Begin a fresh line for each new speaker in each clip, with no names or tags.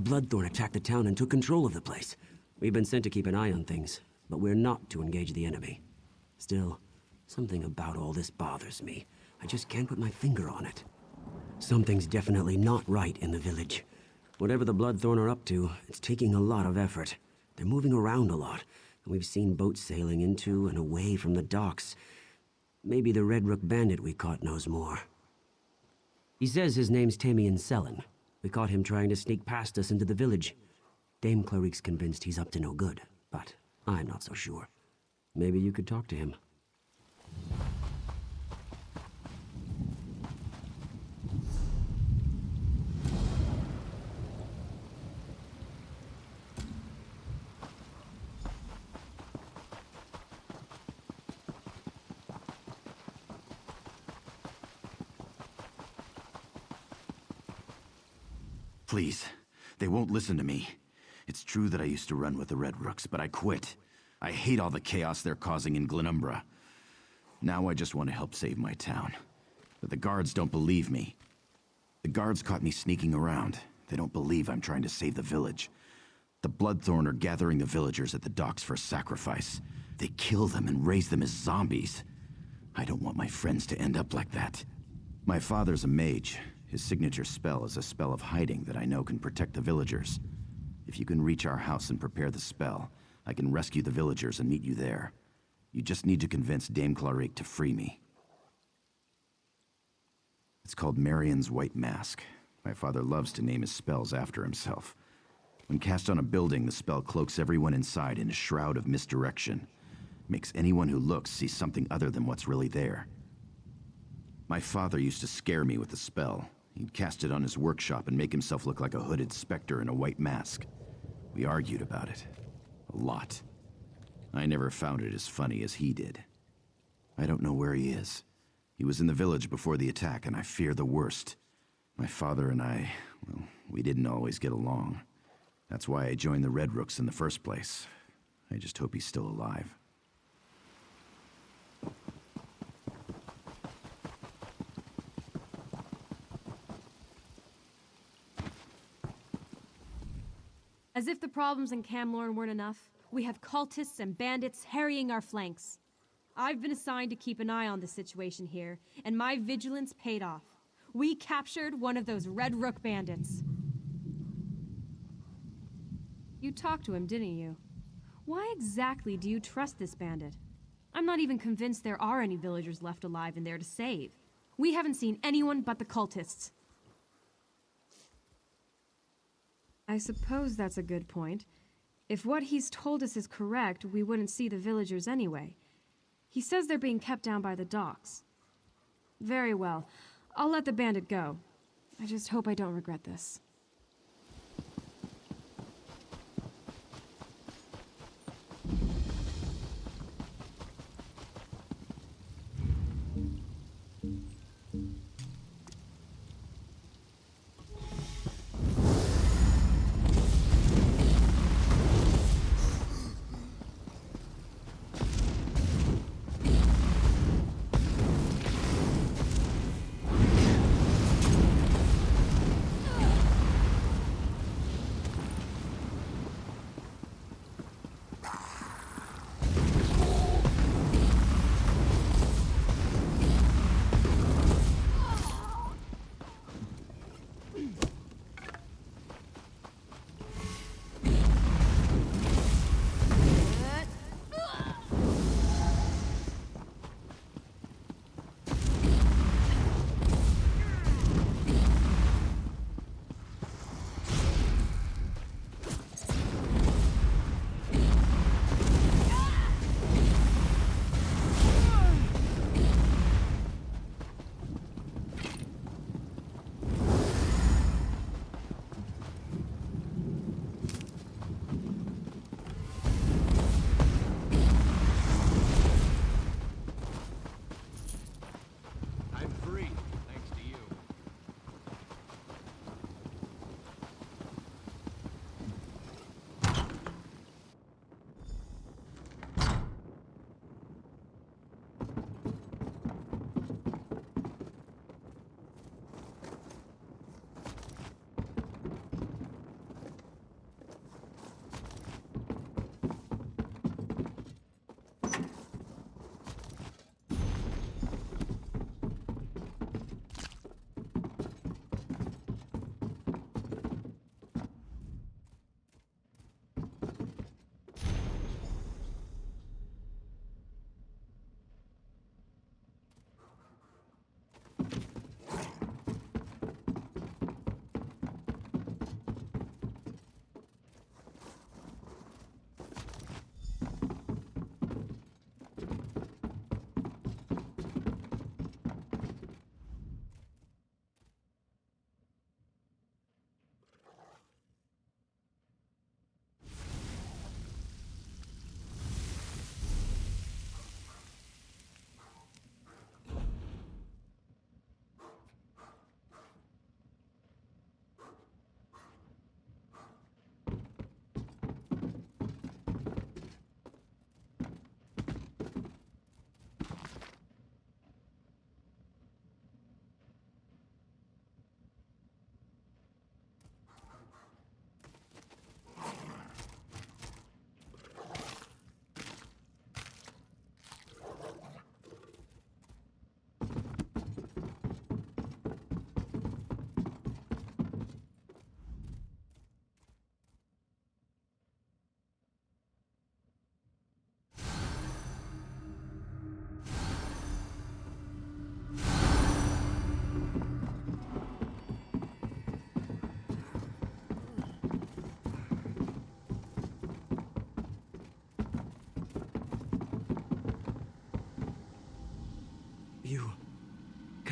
Bloodthorn attacked the town and took control of the place. We've been sent to keep an eye on things, but we're not to engage the enemy. Still, something about all this bothers me. I just can't put my finger on it. Something's definitely not right in the village. Whatever the Bloodthorn are up to, it's taking a lot of effort. They're moving around a lot, and we've seen boats sailing into and away from the docks. Maybe the Red Rook bandit we caught knows more. He says his name's Tamian Sellen. We caught him trying to sneak past us into the village. Dame Clarique's convinced he's up to no good, but I'm not so sure. Maybe you could talk to him.
Please, they won't listen to me. It's true that I used to run with the Red Rooks, but I quit. I hate all the chaos they're causing in Glenumbra. Now I just want to help save my town. But the guards don't believe me. The guards caught me sneaking around. They don't believe I'm trying to save the village. The Bloodthorn are gathering the villagers at the docks for sacrifice. They kill them and raise them as zombies. I don't want my friends to end up like that. My father's a mage. His signature spell is a spell of hiding that I know can protect the villagers. If you can reach our house and prepare the spell, I can rescue the villagers and meet you there. You just need to convince Dame Clarique to free me. It's called Marion's White Mask. My father loves to name his spells after himself. When cast on a building, the spell cloaks everyone inside in a shroud of misdirection. Makes anyone who looks see something other than what's really there. My father used to scare me with the spell. He'd cast it on his workshop and make himself look like a hooded specter in a white mask. We argued about it. A lot. I never found it as funny as he did. I don't know where he is. He was in the village before the attack, and I fear the worst. My father and I, well, we didn't always get along. That's why I joined the Red Rooks in the first place. I just hope he's still alive.
As if the problems in Camlorn weren't enough, we have cultists and bandits harrying our flanks. I've been assigned to keep an eye on the situation here, and my vigilance paid off. We captured one of those Red Rook bandits. You talked to him, didn't you? Why exactly do you trust this bandit? I'm not even convinced there are any villagers left alive in there to save. We haven't seen anyone but the cultists. I suppose that's a good point. If what he's told us is correct, we wouldn't see the villagers anyway. He says they're being kept down by the docks. Very well. I'll let the bandit go. I just hope I don't regret this.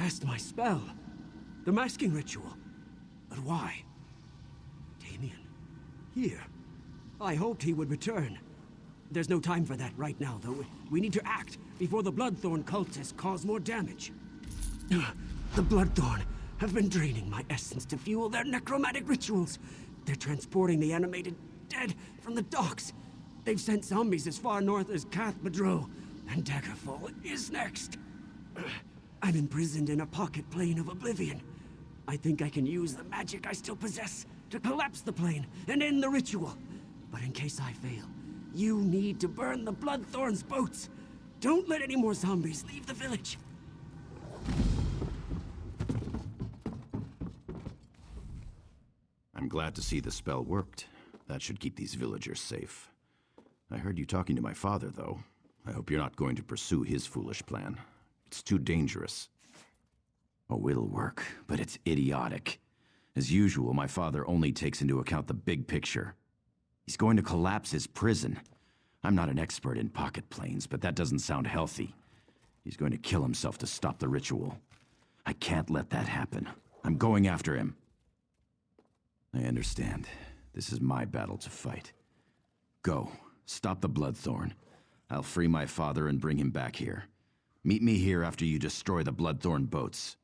cast my spell. The masking ritual. But why? Damien. Here. I hoped he would return. There's no time for that right now, though. We need to act before the Bloodthorn cultists cause more damage. The Bloodthorn have been draining my essence to fuel their necromantic rituals. They're transporting the animated dead from the docks. They've sent zombies as far north as Cath Madro, and Daggerfall is next. I'm imprisoned in a pocket plane of oblivion. I think I can use the magic I still possess to collapse the plane and end the ritual. But in case I fail, you need to burn the Bloodthorn's boats. Don't let any more zombies leave the village.
I'm glad to see the spell worked. That should keep these villagers safe. I heard you talking to my father, though. I hope you're not going to pursue his foolish plan. It's too dangerous. Oh, it'll work, but it's idiotic. As usual, my father only takes into account the big picture. He's going to collapse his prison. I'm not an expert in pocket planes, but that doesn't sound healthy. He's going to kill himself to stop the ritual. I can't let that happen. I'm going after him. I understand. This is my battle to fight. Go. Stop the Bloodthorn. I'll free my father and bring him back here. Meet me here after you destroy the Bloodthorn boats.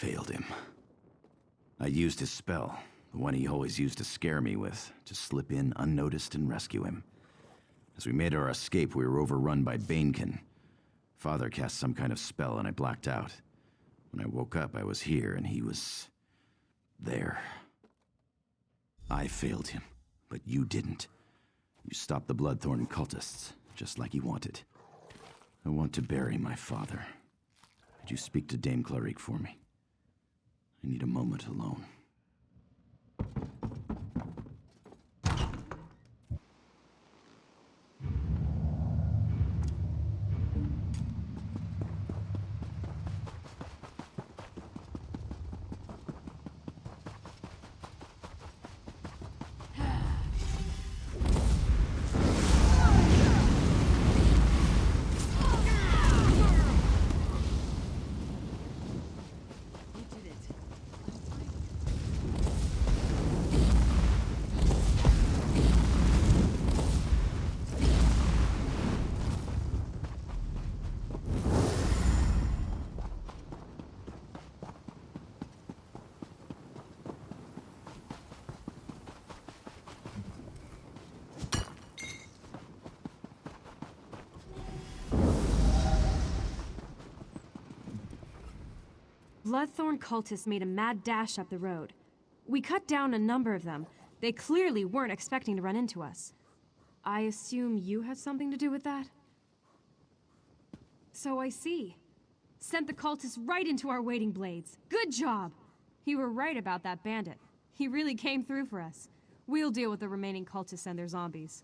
failed him. I used his spell, the one he always used to scare me with, to slip in unnoticed and rescue him. As we made our escape, we were overrun by Banekin. Father cast some kind of spell and I blacked out. When I woke up, I was here and he was... there. I failed him, but you didn't. You stopped the Bloodthorn cultists, just like he wanted. I want to bury my father. Could you speak to Dame Clarique for me? I need a moment alone.
Bloodthorn cultists made a mad dash up the road. We cut down a number of them. They clearly weren't expecting to run into us. I assume you had something to do with that? So I see. Sent the cultists right into our waiting blades. Good job! You were right about that bandit. He really came through for us. We'll deal with the remaining cultists and their zombies.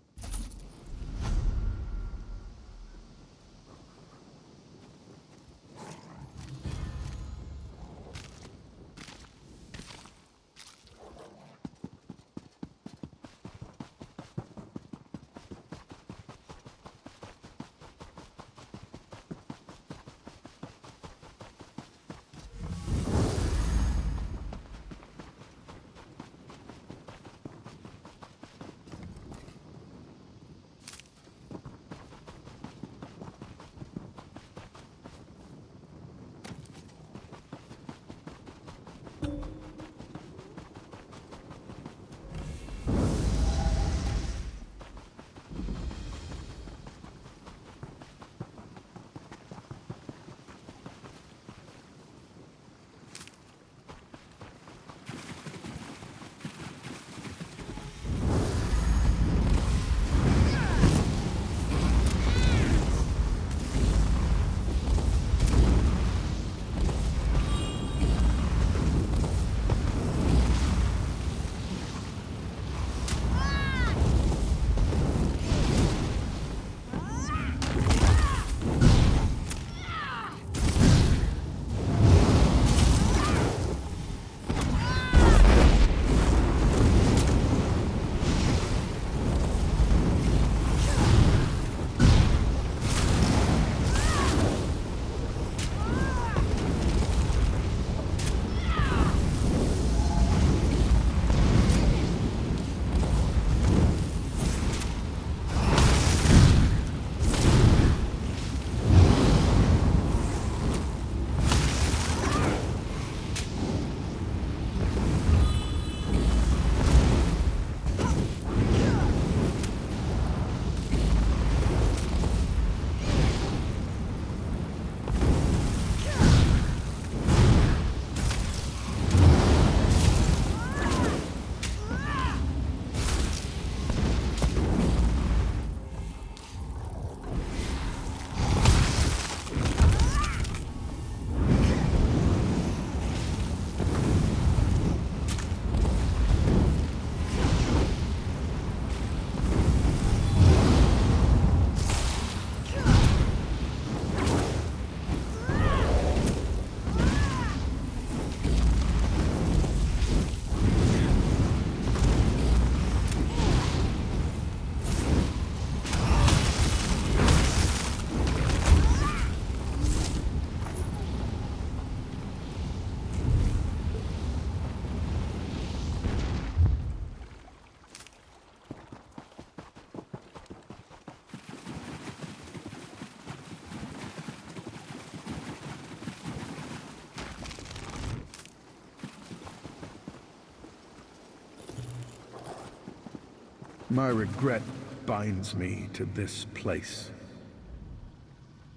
My regret binds me to this place.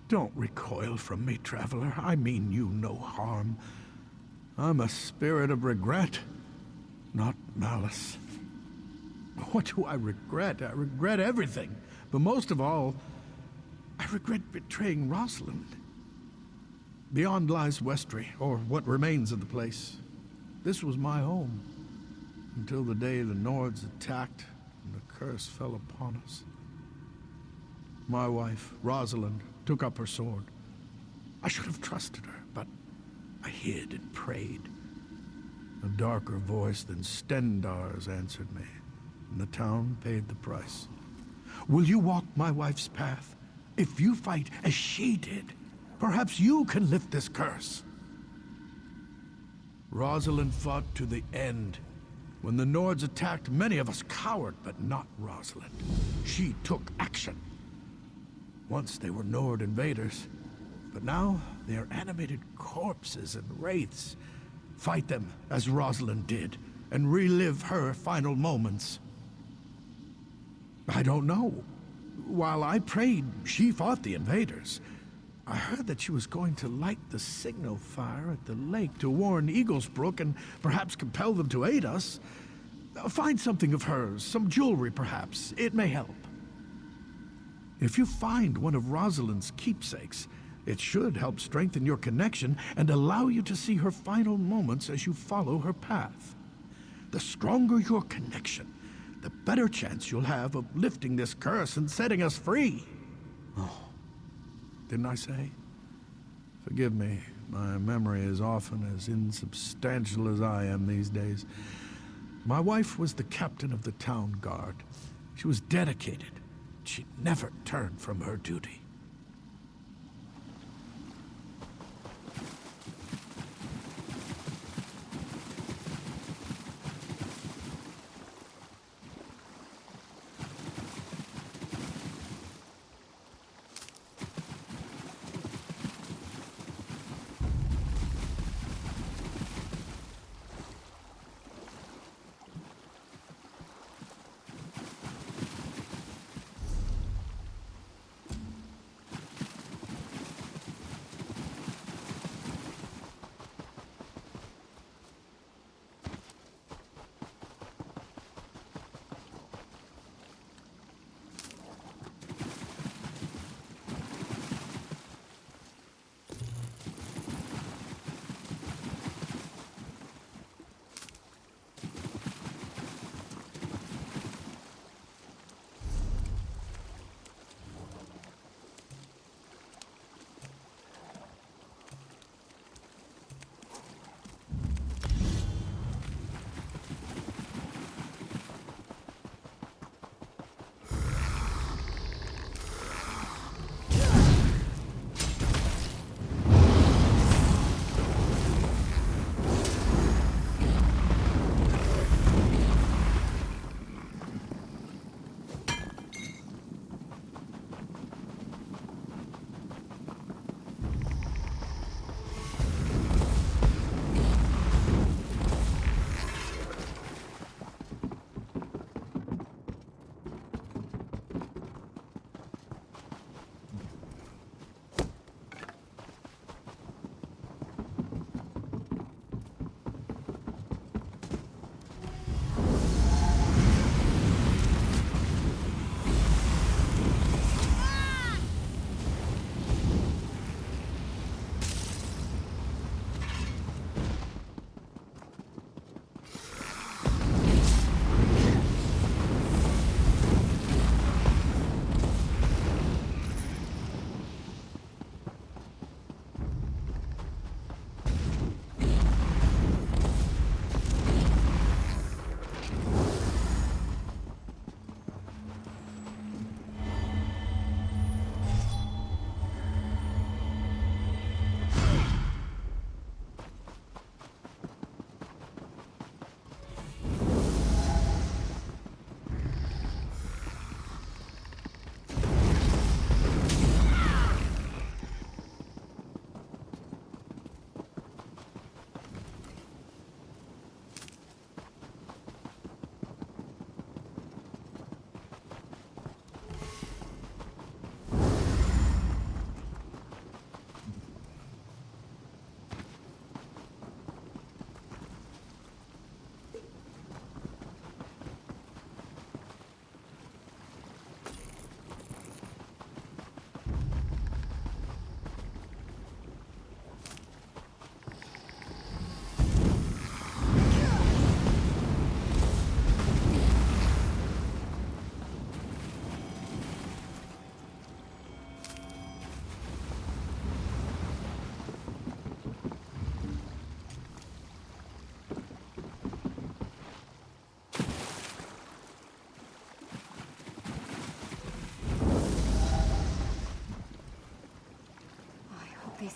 Don't recoil from me, traveler. I mean you no harm. I'm a spirit of regret, not malice. What do I regret? I regret everything. But most of all, I regret betraying Rosalind. Beyond lies Westry, or what remains of the place. This was my home, until the day the Nords attacked and the curse fell upon us. My wife, Rosalind, took up her sword. I should have trusted her, but I hid and prayed. A darker voice than Stendar's answered me, and the town paid the price. Will you walk my wife's path? If you fight as she did, perhaps you can lift this curse. Rosalind fought to the end. When the Nords attacked, many of us cowered, but not Rosalind. She took action. Once they were Nord invaders, but now they are animated corpses and wraiths. Fight them as Rosalind did, and relive her final moments. I don't know. While I prayed, she fought the invaders. I heard that she was going to light the signal fire at the lake to warn Eaglesbrook and perhaps compel them to aid us. Find something of hers, some jewelry perhaps. It may help. If you find one of Rosalind's keepsakes, it should help strengthen your connection and allow you to see her final moments as you follow her path. The stronger your connection, the better chance you'll have of lifting this curse and setting us free. Oh, didn't I say? Forgive me, my memory is often as insubstantial as I am these days. My wife was the captain of the town guard. She was dedicated. She never turned from her duty.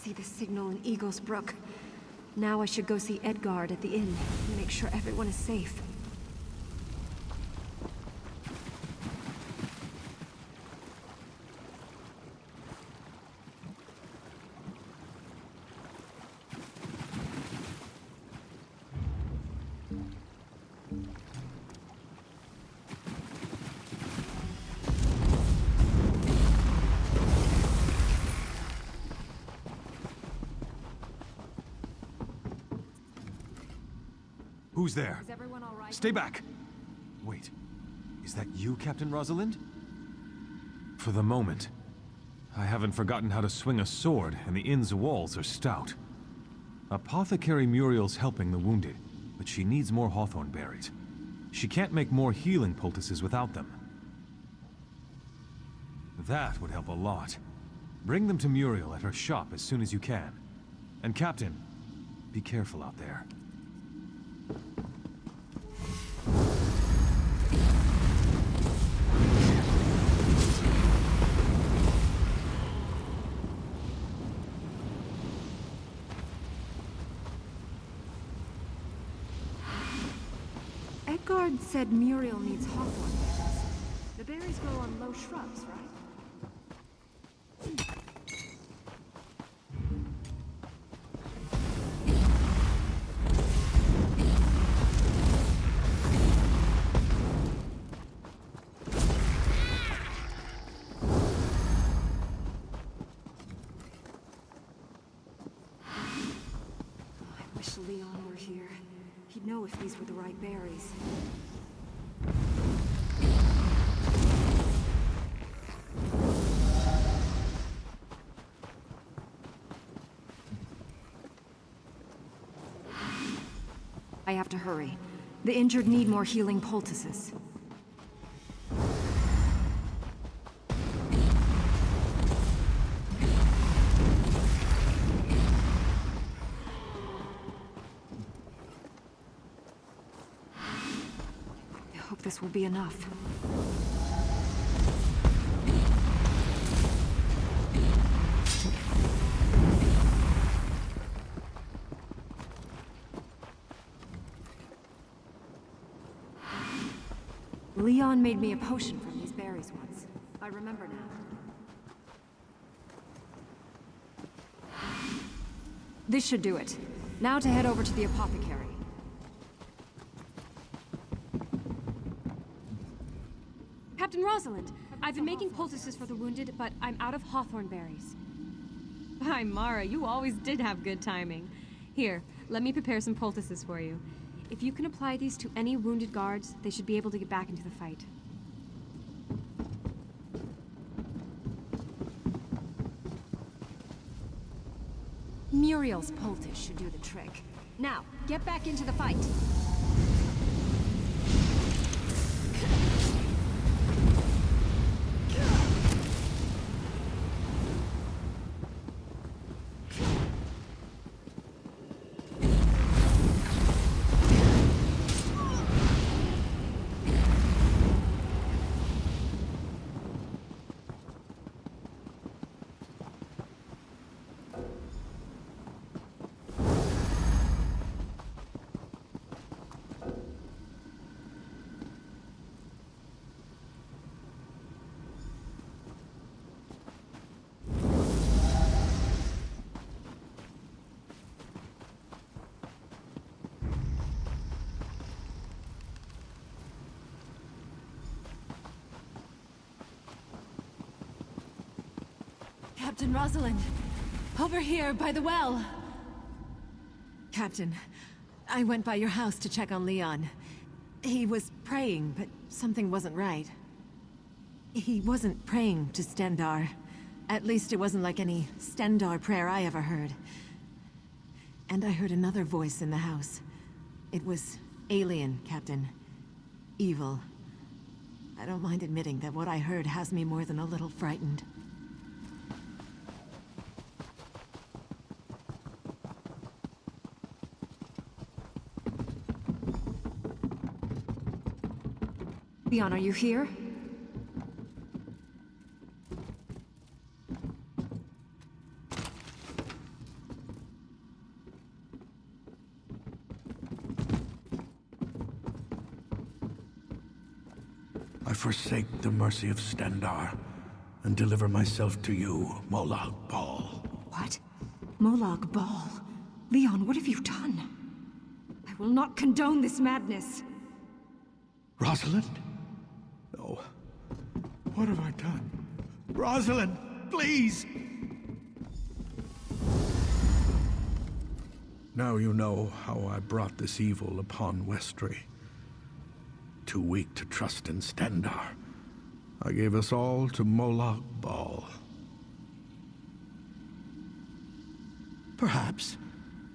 see the signal in Eagle's Brook. Now I should go see Edgard at the inn and make sure everyone is safe.
Who's there?
Is everyone all right?
Stay back! Wait, is that you, Captain Rosalind? For the moment. I haven't forgotten how to swing a sword, and the inn's walls are stout. Apothecary Muriel's helping the wounded, but she needs more hawthorn berries. She can't make more healing poultices without them. That would help a lot. Bring them to Muriel at her shop as soon as you can. And Captain, be careful out there.
Edgard said Muriel needs hawthorn berries. The berries grow on low shrubs, right? I wish Leon were here. He'd know if these were the right berries. I have to hurry. The injured need more healing poultices. I hope this will be enough. Leon made me a potion from these berries once. I remember now. This should do it. Now to head over to the apothecary. Captain Rosalind, I've been making poultices for the wounded, but I'm out of hawthorn berries. Hi, Mara, you always did have good timing. Here, let me prepare some poultices for you. If you can apply these to any wounded guards, they should be able to get back into the fight. Muriel's poultice should do the trick. Now, get back into the fight. Captain Rosalind, over here by the well.
Captain, I went by your house to check on Leon. He was praying, but something wasn't right. He wasn't praying to Stendarr. At least it wasn't like any Stendarr prayer I ever heard. And I heard another voice in the house. It was alien, Captain. Evil. I don't mind admitting that what I heard has me more than a little frightened.
Leon, are you here?
forsake the mercy of Stendar and deliver myself to you, Molag Bal.
What? Molag Bal? Leon, what have you done? I will not condone this madness.
Rosalind? No. What have I done? Rosalind, please! Now you know how I brought this evil upon Westry. Too weak to trust in Stendar, I gave us all to Molag Bal. Perhaps,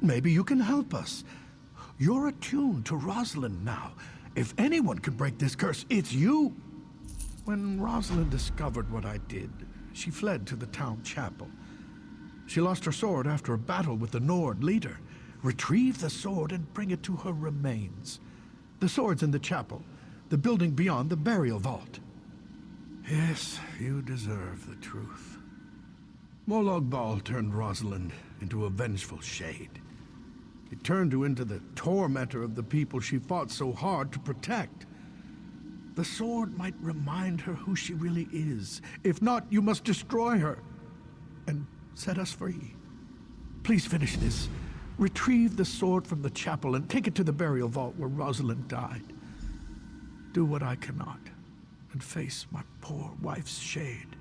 maybe you can help us. You're attuned to Rosalind now. If anyone can break this curse, it's you! When Rosalind discovered what I did, she fled to the town chapel. She lost her sword after a battle with the Nord leader. Retrieve the sword and bring it to her remains. The sword's in the chapel, the building beyond the burial vault. Yes, you deserve the truth. Molag Bal turned Rosalind into a vengeful shade. It turned her into the tormentor of the people she fought so hard to protect. The sword might remind her who she really is. If not, you must destroy her and set us free. Please finish this. Retrieve the sword from the chapel and take it to the burial vault where Rosalind died. Do what I cannot and face my poor wife's shade.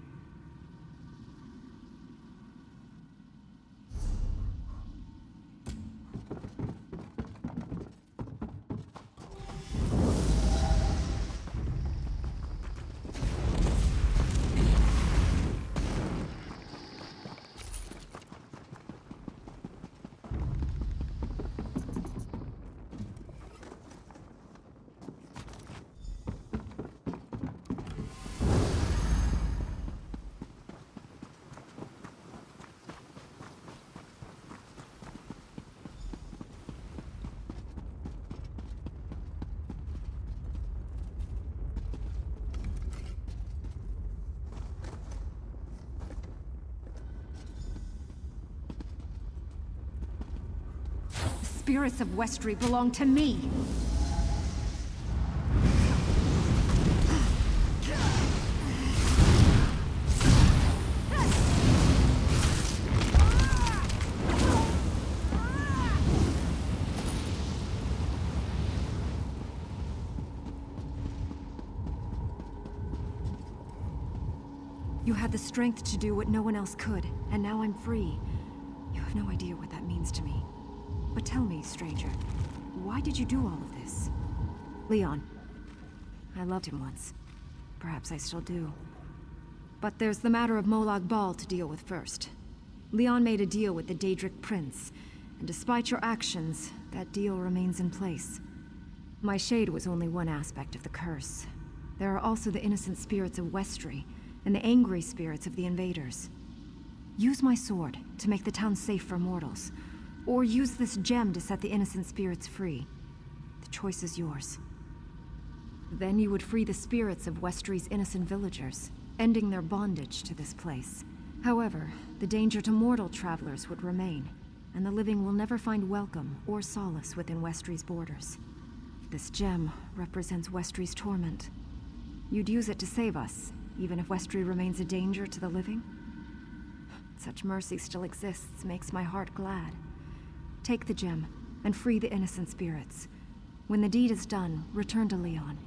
Spirits of Westry belong to me. You had the strength to do what no one else could, and now I'm free. You have no idea what that means to me. But tell me, stranger, why did you do all of this? Leon. I loved him once. Perhaps I still do. But there's the matter of Molag Bal to deal with first. Leon made a deal with the Daedric Prince, and despite your actions, that deal remains in place. My shade was only one aspect of the curse. There are also the innocent spirits of Westry, and the angry spirits of the invaders. Use my sword to make the town safe for mortals, or use this gem to set the innocent spirits free. The choice is yours. Then you would free the spirits of Westry's innocent villagers, ending their bondage to this place. However, the danger to mortal travelers would remain, and the living will never find welcome or solace within Westry's borders. This gem represents Westry's torment. You'd use it to save us, even if Westry remains a danger to the living? Such mercy still exists makes my heart glad. Take the gem, and free the innocent spirits. When the deed is done, return to Leon.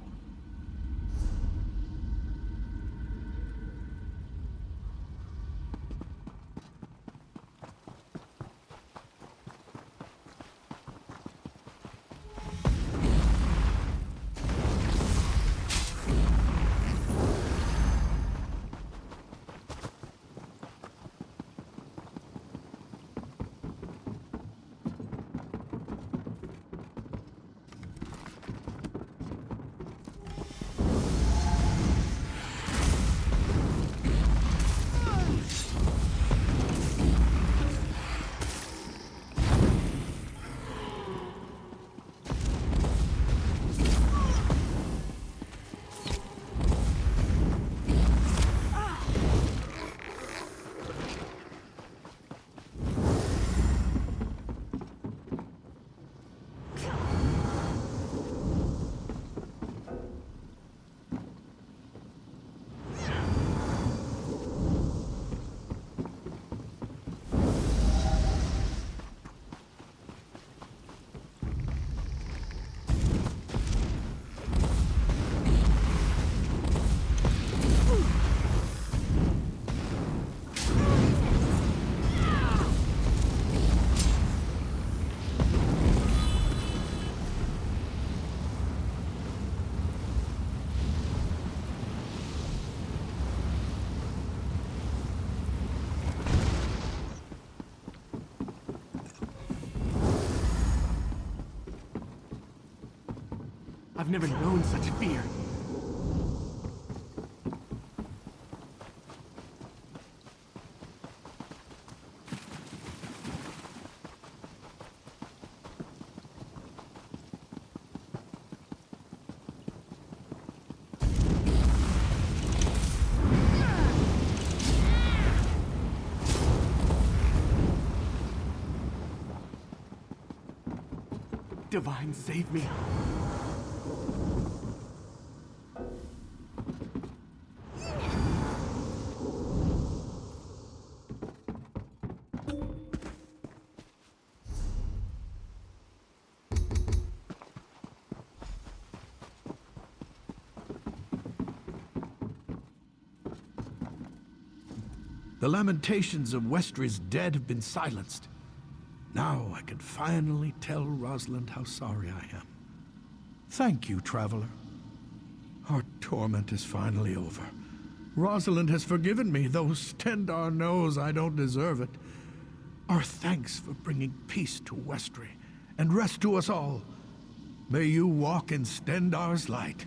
I've never known such fear. Divine, save me.
The lamentations of Westry's dead have been silenced. Now I can finally tell Rosalind how sorry I am. Thank you, Traveler. Our torment is finally over. Rosalind has forgiven me, though Stendarr knows I don't deserve it. Our thanks for bringing peace to Westry, and rest to us all. May you walk in Stendarr's light.